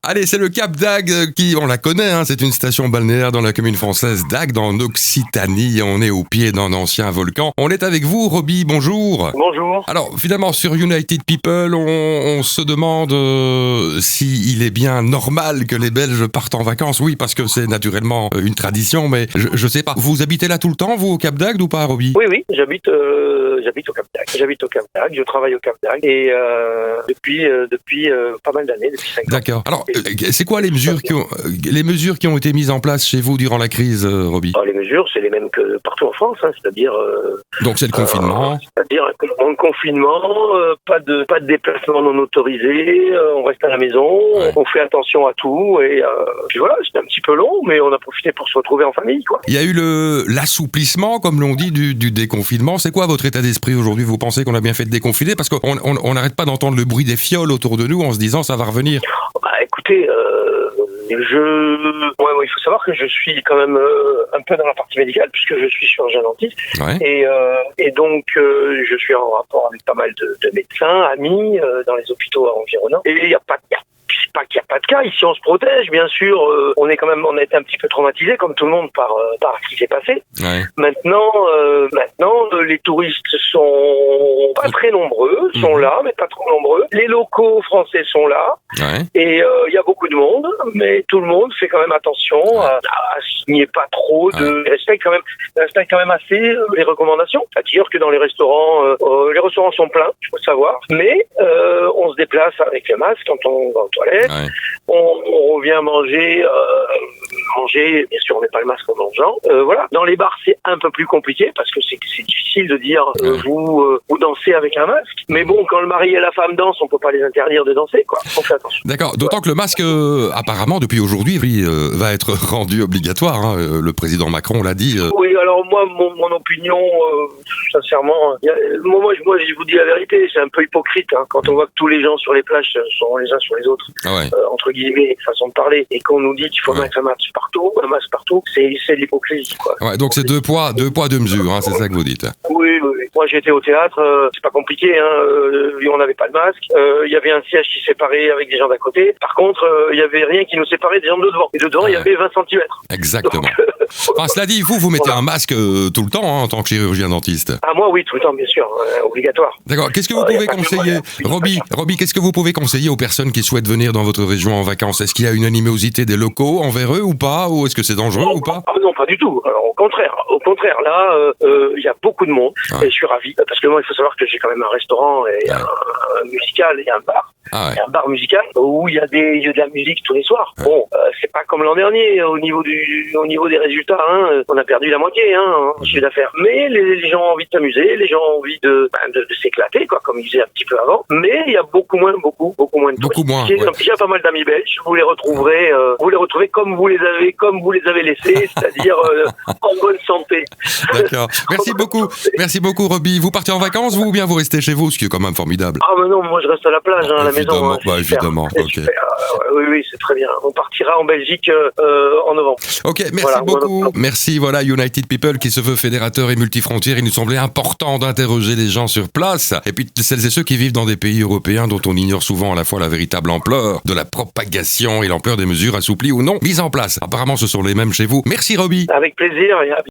Allez, c'est le Cap d'Agde qui, on la connaît, hein, c'est une station balnéaire dans la commune française d'Agde, en Occitanie. On est au pied d'un ancien volcan. On est avec vous, Roby, bonjour. Bonjour. Alors, finalement, sur United People, on se demande s'il est bien normal que les Belges partent en vacances. Oui, parce que c'est naturellement une tradition, mais je sais pas. Vous habitez là tout le temps, vous, au Cap d'Agde ou pas, Roby? Oui, j'habite au Cap d'Agde. J'habite au Cap d'Agde, je travaille au Cap d'Agde et depuis pas mal d'années, depuis 5 ans. D'accord. Alors, c'est quoi les mesures qui ont été mises en place chez vous durant la crise, Roby? Les mesures, c'est les mêmes que partout en France, hein, c'est-à-dire... Donc c'est le confinement. C'est-à-dire un confinement, pas de déplacement non autorisé, on reste à la maison, on fait attention à tout et puis voilà, c'était un petit peu long, mais on a profité pour se retrouver en famille, quoi. Il y a eu l'assouplissement, comme l'on dit, du déconfinement. C'est quoi votre état d'esprit aujourd'hui? Vous pensez qu'on a bien fait de déconfiner? Parce qu'on n'arrête pas d'entendre le bruit des fioles autour de nous en se disant ça va revenir. Écoutez, il faut savoir que je suis quand même un peu dans la partie médicale puisque je suis chirurgien dentiste et donc je suis en rapport avec pas mal de médecins, amis dans les hôpitaux environnants et il n'y a pas qu'il n'y a pas de cas. Ici, on se protège, bien sûr. On a été un petit peu traumatisés, comme tout le monde, par ce qui s'est passé. Ouais. Maintenant, les touristes sont pas très nombreux, sont là, mais pas trop nombreux. Les locaux français sont là. Ouais. Et il y a beaucoup de monde, mais tout le monde fait quand même attention à ce qu'il n'y ait pas trop de... respecte quand même assez les recommandations. C'est-à-dire que dans les restaurants sont pleins, il faut le savoir. Mais on se déplace avec le masque quand on va aux toilettes. Ouais. On revient manger, bien sûr on met pas le masque en mangeant. Voilà. Dans les bars c'est un peu plus compliqué parce que c'est difficile de dire vous dansez avec un masque. Mais bon, quand le mari et la femme dansent, on peut pas les interdire de danser, quoi. On fait attention. D'accord. D'autant que le masque, apparemment depuis aujourd'hui, va être rendu obligatoire. Hein. Le président Macron l'a dit. Oui, alors moi mon opinion, sincèrement, moi je vous dis la vérité, c'est un peu hypocrite hein, quand on voit que tous les gens sur les plages sont les uns sur les autres. Entre guillemets, façon de parler, et qu'on nous dit qu'il faut mettre un masque partout, c'est de l'hypocrisie, quoi. Ouais, donc c'est deux poids, deux mesures, hein, c'est ça que vous dites. Oui. Moi j'étais au théâtre, c'est pas compliqué, hein, on n'avait pas de masque, il y avait un siège qui séparait avec des gens d'à côté, par contre il y avait rien qui nous séparait des gens de devant, et dedans il y avait 20 cm. Exactement. Donc, cela dit, vous mettez un masque tout le temps hein, en tant que chirurgien dentiste? Ah moi oui, tout le temps bien sûr, obligatoire. D'accord, qu'est-ce que vous pouvez conseiller, Roby, qu'est-ce que vous pouvez conseiller aux personnes qui souhaitent venir dans votre région en vacances? Est-ce qu'il y a une animosité des locaux envers eux ou pas? Ou est-ce que c'est dangereux ou pas? Non, pas du tout. Alors, au contraire, là, il y a beaucoup de monde et je suis ravi parce que moi, il faut savoir que j'ai quand même un restaurant et un musical et un bar. Et un bar musical où il y a de la musique tous les soirs. Bon, c'est pas comme l'an dernier au niveau des résultats. Hein, on a perdu la moitié en chiffre d'affaires. Mais les gens ont envie de s'amuser, les gens ont envie de s'éclater, quoi, comme ils faisaient un petit peu avant. Mais il y a beaucoup moins de touristes. Il y a pas mal d'amis belges. Vous les retrouverez comme vous les avez laissés, c'est-à-dire en bonne santé. D'accord. Merci beaucoup, Roby. Vous partez en vacances, vous, ou bien vous restez chez vous, ce qui est quand même formidable? Ah mais non, moi je reste à la plage, à la maison. Évidemment. Okay. Oui, c'est très bien. On partira en Belgique en novembre. Ok, merci beaucoup. Merci, United People qui se veut fédérateur et multifrontière. Il nous semblait important d'interroger les gens sur place. Et puis celles et ceux qui vivent dans des pays européens dont on ignore souvent à la fois la véritable ampleur de la propagation et l'ampleur des mesures assouplies ou non mises en place. Apparemment, ce sont les mêmes chez vous. Merci, Roby. Avec plaisir.